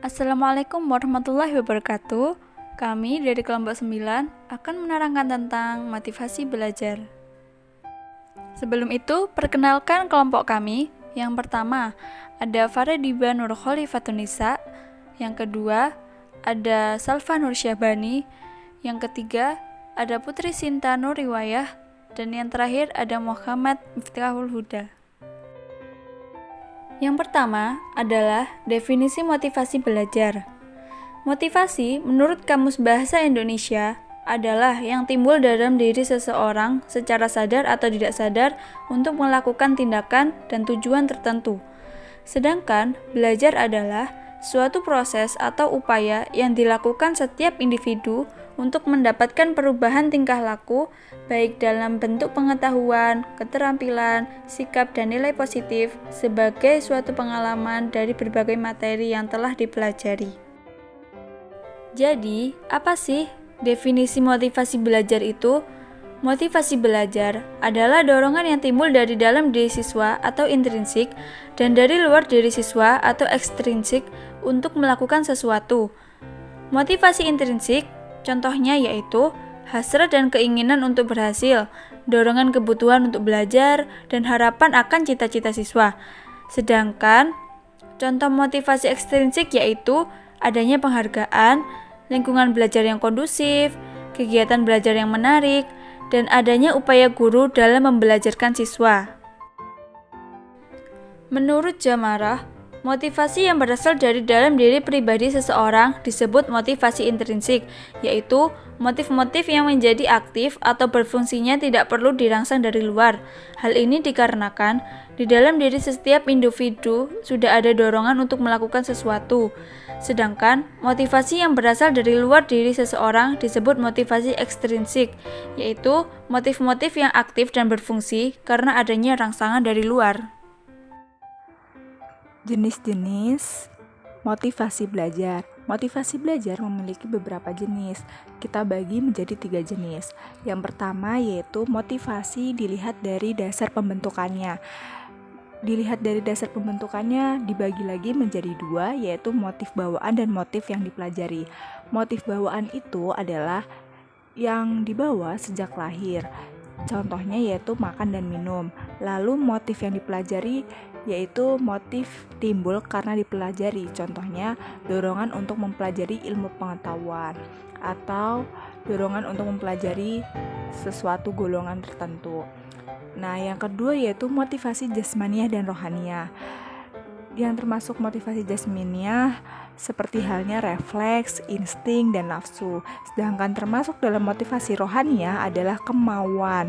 Assalamualaikum warahmatullahi wabarakatuh. Kami dari kelompok 9 akan menerangkan tentang motivasi belajar. Sebelum itu, perkenalkan kelompok kami. Yang pertama, ada Farediba Nur Khalifatunisa. Yang kedua, ada Salva Nur Syahbani. Yang ketiga, ada Putri Sinta Nur Riwayah. Dan yang terakhir, ada Muhammad Miftahul Huda. Yang pertama adalah definisi motivasi belajar. Motivasi menurut Kamus Bahasa Indonesia adalah yang timbul dalam diri seseorang secara sadar atau tidak sadar untuk melakukan tindakan dan tujuan tertentu. Sedangkan belajar adalah suatu proses atau upaya yang dilakukan setiap individu untuk mendapatkan perubahan tingkah laku, baik dalam bentuk pengetahuan, keterampilan, sikap, dan nilai positif sebagai suatu pengalaman dari berbagai materi yang telah dipelajari. Jadi, apa sih definisi motivasi belajar itu? Motivasi belajar adalah dorongan yang timbul dari dalam diri siswa atau intrinsik dan dari luar diri siswa atau ekstrinsik untuk melakukan sesuatu. Motivasi intrinsik contohnya yaitu hasrat dan keinginan untuk berhasil, dorongan kebutuhan untuk belajar, dan harapan akan cita-cita siswa. Sedangkan contoh motivasi ekstrinsik yaitu adanya penghargaan, lingkungan belajar yang kondusif, kegiatan belajar yang menarik, dan adanya upaya guru dalam membelajarkan siswa. Menurut Jamarah, motivasi yang berasal dari dalam diri pribadi seseorang disebut motivasi intrinsik, yaitu motif-motif yang menjadi aktif atau berfungsinya tidak perlu dirangsang dari luar. Hal ini dikarenakan di dalam diri setiap individu sudah ada dorongan untuk melakukan sesuatu. Sedangkan motivasi yang berasal dari luar diri seseorang disebut motivasi ekstrinsik, yaitu motif-motif yang aktif dan berfungsi karena adanya rangsangan dari luar. Jenis-jenis motivasi belajar. Motivasi belajar memiliki beberapa jenis. Kita bagi menjadi 3 jenis. Yang pertama yaitu motivasi dilihat dari dasar pembentukannya. Dilihat dari dasar pembentukannya dibagi lagi menjadi 2, yaitu motif bawaan dan motif yang dipelajari. Motif bawaan itu adalah yang dibawa sejak lahir. Contohnya yaitu makan dan minum. Lalu motif yang dipelajari yaitu motif timbul karena dipelajari. Contohnya dorongan untuk mempelajari ilmu pengetahuan atau dorongan untuk mempelajari sesuatu golongan tertentu. Nah, yang kedua yaitu motivasi jasmaniah dan rohaniah. Yang termasuk motivasi jasmaniah seperti halnya refleks, insting, dan nafsu. Sedangkan termasuk dalam motivasi rohaniah adalah kemauan.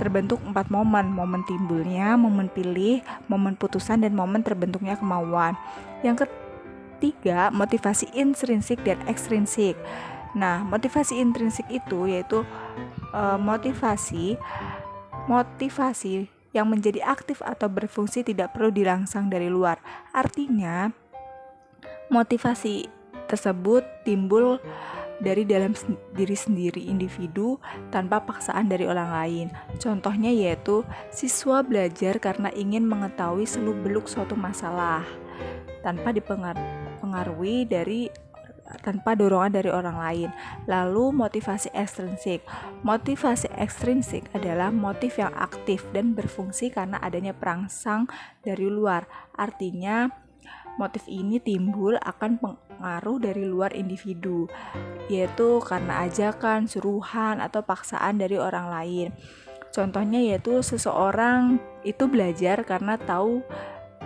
Terbentuk 4 momen. Momen timbulnya, momen pilih, momen putusan, dan momen terbentuknya kemauan. Yang ketiga, motivasi intrinsik dan ekstrinsik. Nah, motivasi intrinsik itu yaitu motivasi yang menjadi aktif atau berfungsi tidak perlu dirangsang dari luar. Artinya, motivasi tersebut timbul dari dalam diri sendiri individu tanpa paksaan dari orang lain. Contohnya yaitu siswa belajar karena ingin mengetahui seluk-beluk suatu masalah tanpa tanpa dorongan dari orang lain. Lalu motivasi ekstrinsik. Motivasi ekstrinsik adalah motif yang aktif dan berfungsi karena adanya perangsang dari luar. Artinya motif ini timbul akan pengaruh dari luar individu, yaitu karena ajakan, suruhan, atau paksaan dari orang lain. Contohnya yaitu seseorang itu belajar karena tahu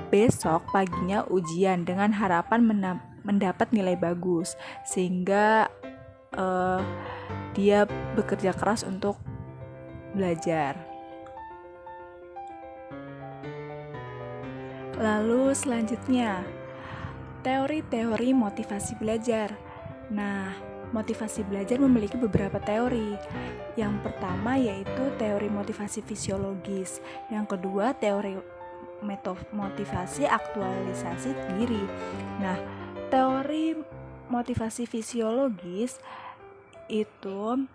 besok paginya ujian dengan harapan mendapat nilai bagus, sehingga dia bekerja keras untuk belajar. Lalu selanjutnya, teori-teori motivasi belajar. Nah, motivasi belajar memiliki beberapa teori. Yang pertama yaitu teori motivasi fisiologis. Yang kedua, teori motivasi aktualisasi diri. Nah, teori motivasi fisiologis itu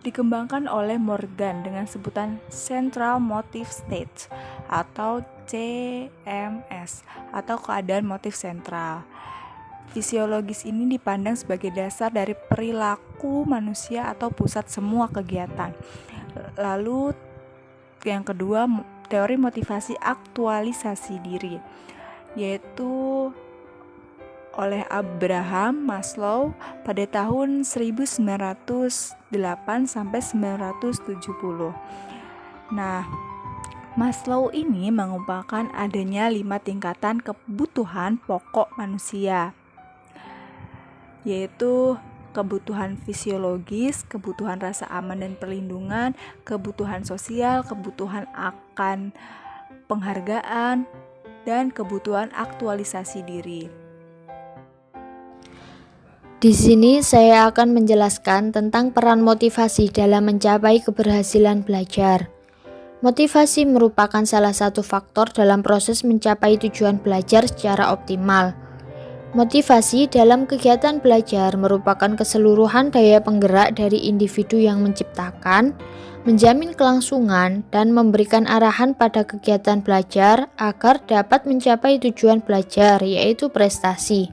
dikembangkan oleh Morgan dengan sebutan Central Motive States atau CMS atau keadaan motif sentral. Fisiologis ini dipandang sebagai dasar dari perilaku manusia atau pusat semua kegiatan. Lalu yang kedua, teori motivasi aktualisasi diri, yaitu oleh Abraham Maslow pada tahun 1908 sampai 1970. Nah, Maslow ini mengumpulkan adanya 5 tingkatan kebutuhan pokok manusia, yaitu kebutuhan fisiologis, kebutuhan rasa aman dan perlindungan, kebutuhan sosial, kebutuhan akan penghargaan, dan kebutuhan aktualisasi diri. Di sini saya akan menjelaskan tentang peran motivasi dalam mencapai keberhasilan belajar. Motivasi merupakan salah satu faktor dalam proses mencapai tujuan belajar secara optimal. Motivasi dalam kegiatan belajar merupakan keseluruhan daya penggerak dari individu yang menciptakan, menjamin kelangsungan, dan memberikan arahan pada kegiatan belajar agar dapat mencapai tujuan belajar, yaitu prestasi.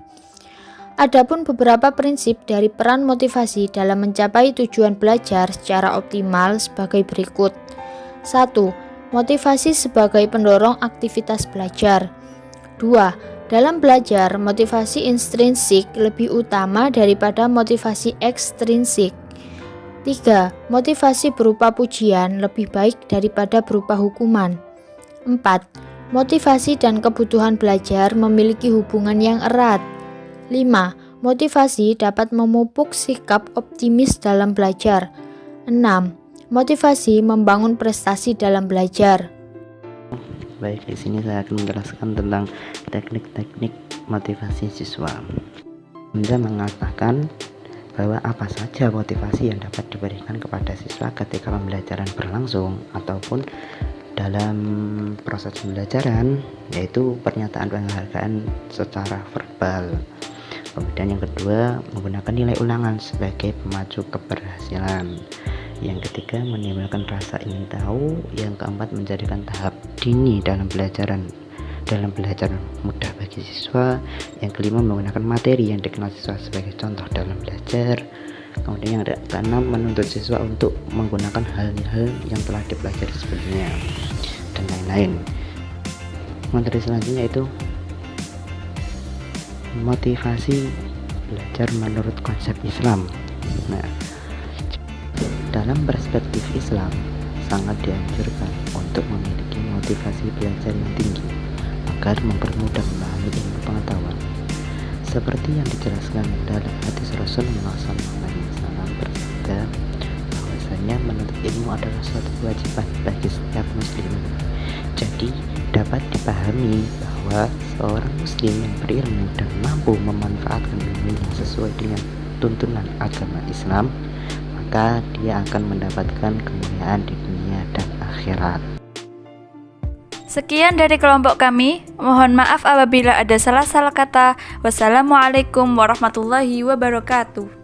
Adapun beberapa prinsip dari peran motivasi dalam mencapai tujuan belajar secara optimal sebagai berikut. 1. Motivasi sebagai pendorong aktivitas belajar. 2. Dalam belajar, motivasi intrinsik lebih utama daripada motivasi ekstrinsik. 3. Motivasi berupa pujian lebih baik daripada berupa hukuman. 4. Motivasi dan kebutuhan belajar memiliki hubungan yang erat. 5. Motivasi dapat memupuk sikap optimis dalam belajar. 6. Motivasi membangun prestasi dalam belajar. Baik, di sini saya akan menjelaskan tentang teknik-teknik motivasi siswa. Anda mengatakan bahwa apa saja motivasi yang dapat diberikan kepada siswa ketika pembelajaran berlangsung ataupun dalam proses pembelajaran, yaitu pernyataan penghargaan secara verbal. Kemudian yang kedua, menggunakan nilai ulangan sebagai pemacu keberhasilan. Yang ketiga, menimbulkan rasa ingin tahu. Yang keempat, menjadikan tahap dini dalam belajar mudah bagi siswa. Yang kelima, menggunakan materi yang dikenal siswa sebagai contoh dalam belajar. Kemudian yang keenam, menuntut siswa untuk menggunakan hal-hal yang telah dipelajari sebelumnya dan lain-lain. Materi selanjutnya itu motivasi belajar menurut konsep Islam. Nah, dalam perspektif Islam, sangat dianjurkan untuk memiliki motivasi belajar yang tinggi agar mempermudah memahami ilmu pengetahuan. Seperti yang dijelaskan dalam hadis Rasulullah SAW bersabda bahwasanya menuntut ilmu adalah suatu kewajiban bagi setiap muslim. Jadi dapat dipahami bahwa seorang muslim yang berilmu dan mampu memanfaatkan ilmunya sesuai dengan tuntunan agama Islam, maka dia akan mendapatkan kemuliaan di dunia dan akhirat. Sekian dari kelompok kami. Mohon maaf apabila ada salah-salah kata. Wassalamualaikum warahmatullahi wabarakatuh.